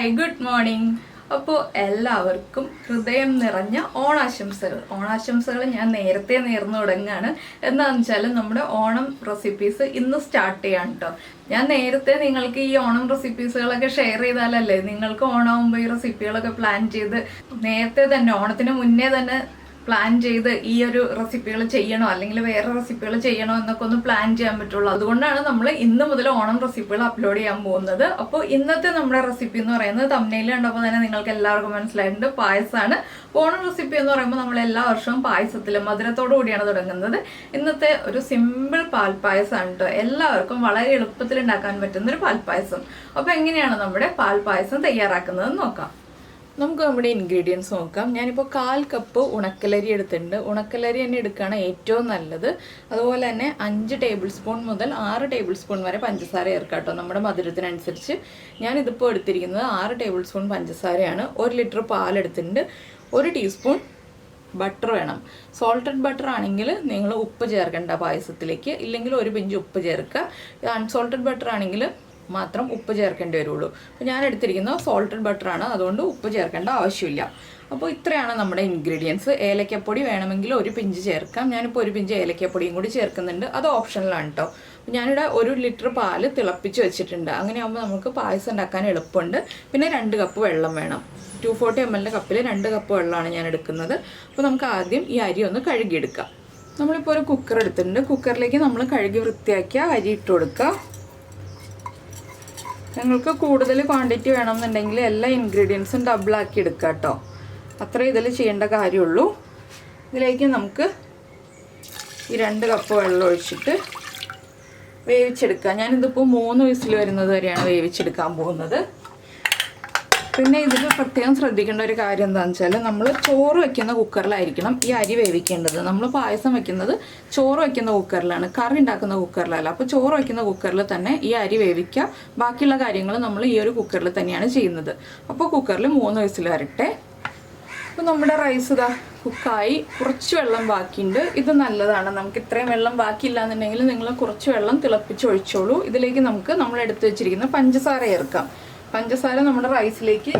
Hi good morning. അപ്പോൾ എല്ലാവർക്കും ഹൃദയം നിറഞ്ഞ ഓണാശംസകൾ ഞാൻ നേരത്തെ നേർന്നു തുടങ്ങുകയാണ്. എന്താണെന്ന് വെച്ചാൽ നമ്മുടെ ഓണം റെസിപ്പീസ് ഇന്ന് സ്റ്റാർട്ട് ചെയ്യാൻ കേട്ടോ. ഞാൻ നേരത്തെ നിങ്ങൾക്ക് ഈ ഓണം റെസിപ്പീസുകളൊക്കെ ഷെയർ ചെയ്താലല്ലേ നിങ്ങൾക്ക് ഓണമാകുമ്പോൾ ഈ റെസിപ്പികളൊക്കെ പ്ലാൻ ചെയ്ത് നേരത്തെ തന്നെ ഓണത്തിന് മുന്നേ തന്നെ പ്ലാൻ ചെയ്ത് ഈ ഒരു റെസിപ്പികൾ ചെയ്യണോ അല്ലെങ്കിൽ വേറെ റെസിപ്പികൾ ചെയ്യണോ എന്നൊക്കെ ഒന്ന് പ്ലാൻ ചെയ്യാൻ പറ്റുള്ളൂ. അതുകൊണ്ടാണ് നമ്മൾ ഇന്ന് മുതൽ ഓണം റെസിപ്പികൾ അപ്ലോഡ് ചെയ്യാൻ പോകുന്നത്. അപ്പോൾ ഇന്നത്തെ നമ്മുടെ റെസിപ്പി എന്ന് പറയുന്നത് തംബ്നെയിൽ കണ്ടപ്പോൾ തന്നെ നിങ്ങൾക്ക് എല്ലാവർക്കും മനസ്സിലായിട്ടുണ്ട്, പായസമാണ്. ഓണം റെസിപ്പി എന്ന് പറയുമ്പോൾ നമ്മൾ എല്ലാ വർഷവും പായസത്തിൽ മധുരത്തോടു കൂടിയാണ് തുടങ്ങുന്നത്. ഇന്നത്തെ ഒരു സിമ്പിൾ പാൽപ്പായസമാണ് കേട്ടോ. എല്ലാവർക്കും വളരെ എളുപ്പത്തിൽ ഉണ്ടാക്കാൻ പറ്റുന്ന ഒരു പാൽപ്പായസം. അപ്പോൾ എങ്ങനെയാണ് നമ്മുടെ പാൽപ്പായസം തയ്യാറാക്കുന്നത് നോക്കാം. നമുക്ക് നമ്മുടെ ഇൻഗ്രീഡിയൻസ് നോക്കാം. ഞാനിപ്പോൾ 1/4 കപ്പ് ഉണക്കലരി എടുത്തിട്ടുണ്ട്. ഉണക്കലരി തന്നെ എടുക്കുകയാണ് ഏറ്റവും നല്ലത്. അതുപോലെ തന്നെ 5 ടേബിൾ സ്പൂൺ മുതൽ 6 ടേബിൾ സ്പൂൺ വരെ പഞ്ചസാര ചേർക്കാം കേട്ടോ, നമ്മുടെ മധുരത്തിനനുസരിച്ച്. ഞാനിതിപ്പോൾ എടുത്തിരിക്കുന്നത് 6 ടേബിൾ സ്പൂൺ പഞ്ചസാരയാണ്. 1 ലിറ്റർ പാലെടുത്തിട്ടുണ്ട്. 1 ടീസ്പൂൺ ബട്ടർ വേണം. സോൾട്ടഡ് ബട്ടർ ആണെങ്കിൽ നിങ്ങൾ ഉപ്പ് ചേർക്കേണ്ട പായസത്തിലേക്ക്, ഇല്ലെങ്കിൽ 1 പിഞ്ച് ഉപ്പ് ചേർക്കുക. അൺസോൾട്ടഡ് ബട്ടർ ആണെങ്കിൽ മാത്രം ഉപ്പ് ചേർക്കേണ്ടി വരുള്ളൂ. അപ്പോൾ ഞാൻ എടുത്തിരിക്കുന്നത് സോൾട്ടഡ് ബട്ടറാണ്, അതുകൊണ്ട് ഉപ്പ് ചേർക്കേണ്ട ആവശ്യമില്ല. അപ്പോൾ ഇത്രയാണ് നമ്മുടെ ഇൻഗ്രീഡിയൻസ്. ഏലക്കപ്പൊടി വേണമെങ്കിൽ 1 പിഞ്ച് ചേർക്കാം. ഞാനിപ്പോൾ 1 പിഞ്ച് ഏലക്കപ്പൊടിയും കൂടി ചേർക്കുന്നുണ്ട്. അത് ഓപ്ഷണലാണ് കേട്ടോ. ഞാനിവിടെ 1 ലിറ്റർ പാല് തിളപ്പിച്ച് വെച്ചിട്ടുണ്ട്. അങ്ങനെയാകുമ്പോൾ നമുക്ക് പായസം ഉണ്ടാക്കാൻ എളുപ്പമുണ്ട്. പിന്നെ 2 കപ്പ് വെള്ളം വേണം. 240 ml കപ്പിൽ 2 കപ്പ് വെള്ളമാണ് ഞാൻ എടുക്കുന്നത്. അപ്പോൾ നമുക്ക് ആദ്യം ഈ അരി ഒന്ന് കഴുകിയെടുക്കാം. നമ്മളിപ്പോൾ ഒരു കുക്കർ എടുത്തിട്ടുണ്ട്. കുക്കറിലേക്ക് നമ്മൾ കഴുകി വൃത്തിയാക്കിയ അരി ഇട്ട് കൊടുക്കുക. നിങ്ങൾക്ക് കൂടുതൽ ക്വാണ്ടിറ്റി വേണമെന്നുണ്ടെങ്കിൽ എല്ലാ ഇൻഗ്രീഡിയൻസും ഡബിളാക്കി എടുക്കുക കേട്ടോ. അത്ര ഇതിൽ ചെയ്യേണ്ട കാര്യമുള്ളൂ. ഇതിലേക്ക് നമുക്ക് ഈ 2 കപ്പ് വെള്ളം ഒഴിച്ചിട്ട് വേവിച്ചെടുക്കുക. ഞാനിതിപ്പോൾ 3 വിസിൽ വരുന്നത് വരെയാണ് വേവിച്ചെടുക്കാൻ പോകുന്നത്. പിന്നെ ഇതിൽ പ്രത്യേകം ശ്രദ്ധിക്കേണ്ട ഒരു കാര്യം എന്താണെന്ന് വെച്ചാൽ നമ്മൾ ചോറ് വയ്ക്കുന്ന കുക്കറിലായിരിക്കണം ഈ അരി വേവിക്കേണ്ടത്. നമ്മൾ പായസം വയ്ക്കുന്നത് ചോറ് വയ്ക്കുന്ന കുക്കറിലാണ്, കറി ഉണ്ടാക്കുന്ന കുക്കറിലല്ല. അപ്പോൾ ചോറ് വയ്ക്കുന്ന കുക്കറിൽ തന്നെ ഈ അരി വേവിക്കുക. ബാക്കിയുള്ള കാര്യങ്ങൾ നമ്മൾ ഈ ഒരു കുക്കറിൽ തന്നെയാണ് ചെയ്യുന്നത്. അപ്പോൾ കുക്കറിൽ 3 വിസിൽ വരട്ടെ. അപ്പോൾ നമ്മുടെ റൈസ് ഇതാ കുക്കായി. കുറച്ച് വെള്ളം ബാക്കിയുണ്ട്. ഇത് നല്ലതാണ്. നമുക്ക് ഇത്രയും വെള്ളം ബാക്കിയില്ല എന്നുണ്ടെങ്കിൽ നിങ്ങൾ കുറച്ച് വെള്ളം തിളപ്പിച്ച് ഒഴിച്ചോളൂ. ഇതിലേക്ക് നമ്മൾ എടുത്ത് വെച്ചിരിക്കുന്ന പഞ്ചസാര ചേർക്കാം. പഞ്ചസാര നമ്മുടെ റൈസിലേക്ക്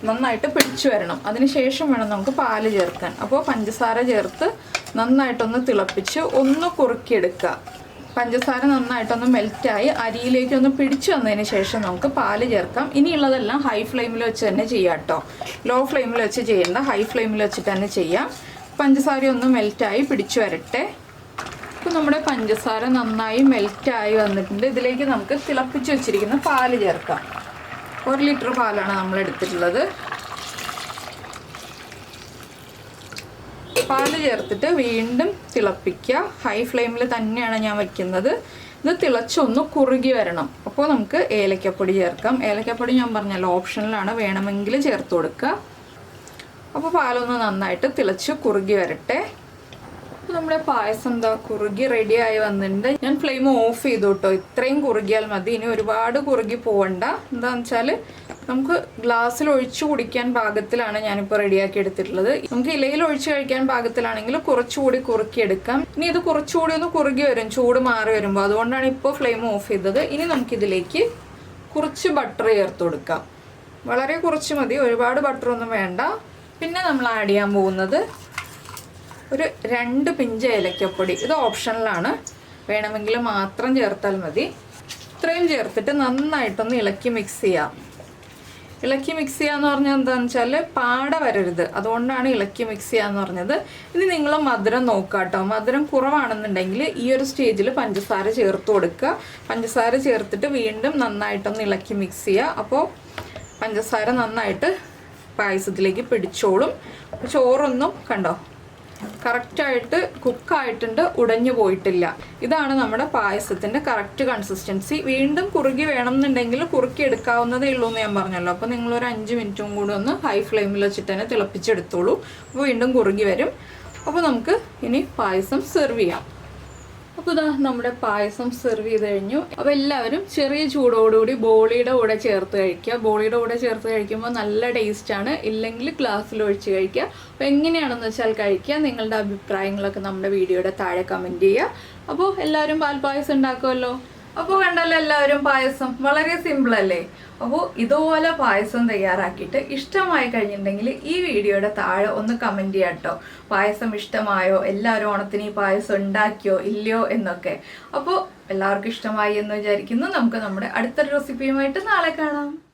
നന്നായിട്ട് പിടിച്ചു വരണം. അതിനുശേഷം വേണം നമുക്ക് പാല് ചേർക്കാൻ. അപ്പോൾ പഞ്ചസാര ചേർത്ത് നന്നായിട്ടൊന്ന് തിളപ്പിച്ച് ഒന്ന് കുറുക്കിയെടുക്കുക. പഞ്ചസാര നന്നായിട്ടൊന്ന് മെൽറ്റായി അരിയിലേക്ക് ഒന്ന് പിടിച്ചു വന്നതിന് ശേഷം നമുക്ക് പാല് ചേർക്കാം. ഇനിയുള്ളതെല്ലാം ഹൈ ഫ്ലെയിമിൽ വെച്ച് തന്നെ ചെയ്യാം കേട്ടോ. ലോ ഫ്ലെയിമിൽ വെച്ച് ചെയ്യേണ്ട, ഹൈ ഫ്ലെയിമിൽ വെച്ചിട്ട് തന്നെ ചെയ്യാം. പഞ്ചസാര ഒന്ന് മെൽറ്റായി പിടിച്ചു വരട്ടെ. ഇപ്പോൾ നമ്മുടെ പഞ്ചസാര നന്നായി മെൽറ്റായി വന്നിട്ടുണ്ട്. ഇതിലേക്ക് നമുക്ക് തിളപ്പിച്ച് വെച്ചിരിക്കുന്ന പാല് ചേർക്കാം. 1 ലിറ്റർ പാലാണ് നമ്മൾ എടുത്തിട്ടുള്ളത്. പാല് ചേർത്തിട്ട് വീണ്ടും തിളപ്പിക്കുക. ഹൈ ഫ്ലെയിമിൽ തന്നെയാണ് ഞാൻ വയ്ക്കുന്നത്. ഇത് തിളച്ചൊന്ന് കുറുകി വരണം. അപ്പോൾ നമുക്ക് ഏലക്കപ്പൊടി ചേർക്കാം. ഏലക്കപ്പൊടി ഞാൻ പറഞ്ഞല്ലോ ഓപ്ഷണലാണ്, വേണമെങ്കിൽ ചേർത്ത് കൊടുക്കുക. അപ്പോൾ പാലൊന്ന് നന്നായിട്ട് തിളച്ച് കുറുകി വരട്ടെ. നമ്മുടെ പായസം എന്താ കുറുകി റെഡി ആയി വന്നിട്ടുണ്ട്. ഞാൻ ഫ്ലെയിം ഓഫ് ചെയ്തു കേട്ടോ. ഇത്രയും കുറുകിയാൽ മതി. ഇനി ഒരുപാട് കുറുകി പോവണ്ട. എന്താണെന്ന് വെച്ചാൽ നമുക്ക് ഗ്ലാസ്സിൽ ഒഴിച്ചു കുടിക്കാൻ പാകത്തിലാണ് ഞാനിപ്പോൾ റെഡിയാക്കി എടുത്തിട്ടുള്ളത്. നമുക്ക് ഇലയിൽ ഒഴിച്ച് കഴിക്കാൻ പാകത്തിലാണെങ്കിൽ കുറച്ചുകൂടി കുറുക്കിയെടുക്കാം. ഇനി ഇത് കുറച്ചുകൂടി ഒന്ന് കുറുകി വരും, ചൂട് മാറി വരുമ്പോൾ. അതുകൊണ്ടാണ് ഇപ്പോൾ ഫ്ലെയിം ഓഫ് ചെയ്തത്. ഇനി നമുക്കിതിലേക്ക് കുറച്ച് ബട്ടർ ചേർത്ത് കൊടുക്കാം. വളരെ കുറച്ച് മതി, ഒരുപാട് ബട്ടറൊന്നും വേണ്ട. പിന്നെ നമ്മൾ ആഡ് ചെയ്യാൻ പോകുന്നത് ഒരു 2 പിഞ്ച് ഏലക്കപ്പൊടി. ഇത് ഓപ്ഷണലാണ്, വേണമെങ്കിൽ മാത്രം ചേർത്താൽ മതി. ഇത്രയും ചേർത്തിട്ട് നന്നായിട്ടൊന്ന് ഇളക്കി മിക്സ് ചെയ്യാം. ഇളക്കി മിക്സ് ചെയ്യാന്ന് പറഞ്ഞാൽ എന്താണെന്ന് വെച്ചാൽ പാട വരരുത്, അതുകൊണ്ടാണ് ഇളക്കി മിക്സ് ചെയ്യാന്ന് പറഞ്ഞത്. ഇനി നിങ്ങൾ മധുരം നോക്കുക കേട്ടോ. മധുരം കുറവാണെന്നുണ്ടെങ്കിൽ ഈ ഒരു സ്റ്റേജിൽ പഞ്ചസാര ചേർത്ത് കൊടുക്കുക. പഞ്ചസാര ചേർത്തിട്ട് വീണ്ടും നന്നായിട്ടൊന്ന് ഇളക്കി മിക്സ് ചെയ്യുക. അപ്പോൾ പഞ്ചസാര നന്നായിട്ട് പായസത്തിലേക്ക് പിടിച്ചോളും. ചോറൊന്നും കണ്ടോ കറക്റ്റായിട്ട് കുക്കായിട്ടുണ്ട്, ഉടഞ്ഞു പോയിട്ടില്ല. ഇതാണ് നമ്മുടെ പായസത്തിൻ്റെ കറക്റ്റ് കൺസിസ്റ്റൻസി. വീണ്ടും കുറുകി വേണമെന്നുണ്ടെങ്കിൽ കുറുക്കി എടുക്കാവുന്നതേ ഉള്ളൂ എന്ന് ഞാൻ പറഞ്ഞല്ലോ. അപ്പോൾ നിങ്ങളൊരു 5 മിനിറ്റും കൂടി ഒന്ന് ഹൈ ഫ്ലെയിമിൽ വെച്ചിട്ട് തന്നെ തിളപ്പിച്ചെടുത്തോളൂ. അപ്പോൾ വീണ്ടും കുറുകി വരും. അപ്പോൾ നമുക്ക് ഇനി പായസം സെർവ് ചെയ്യാം. അപ്പോൾ ഇതാ നമ്മുടെ പായസം സെർവ് ചെയ്ത് കഴിഞ്ഞു. അപ്പോൾ എല്ലാവരും ചെറിയ ചൂടോടുകൂടി ബോളിയുടെ കൂടെ ചേർത്ത് കഴിക്കുക. ബോളിയുടെ കൂടെ ചേർത്ത് കഴിക്കുമ്പോൾ നല്ല ടേസ്റ്റാണ്. ഇല്ലെങ്കിൽ ഗ്ലാസ്സിൽ ഒഴിച്ച് കഴിക്കുക. അപ്പോൾ എങ്ങനെയാണെന്ന് വെച്ചാൽ കഴിക്കുക. നിങ്ങളുടെ അഭിപ്രായങ്ങളൊക്കെ നമ്മുടെ വീഡിയോയുടെ താഴെ കമൻറ്റ് ചെയ്യുക. അപ്പോൾ എല്ലാവരും പാൽപ്പായസം ഉണ്ടാക്കുമല്ലോ. അപ്പോൾ കണ്ടല്ലോ എല്ലാവരും, പായസം വളരെ സിമ്പിൾ അല്ലേ? അപ്പോൾ ഇതുപോലെ പായസം തയ്യാറാക്കിയിട്ട് ഇഷ്ടമായി കഴിഞ്ഞിട്ടുണ്ടെങ്കിൽ ഈ വീഡിയോയുടെ താഴെ ഒന്ന് കമൻറ്റ് ചെയ്യാം കേട്ടോ. പായസം ഇഷ്ടമായോ, എല്ലാവരും ഓണത്തിന് ഈ പായസം ഉണ്ടാക്കിയോ ഇല്ലയോ എന്നൊക്കെ. അപ്പോൾ എല്ലാവർക്കും ഇഷ്ടമായി എന്ന് വിചാരിക്കുന്നു. നമുക്ക് നമ്മുടെ അടുത്തൊരു റെസിപ്പിയുമായിട്ട് നാളെ കാണാം.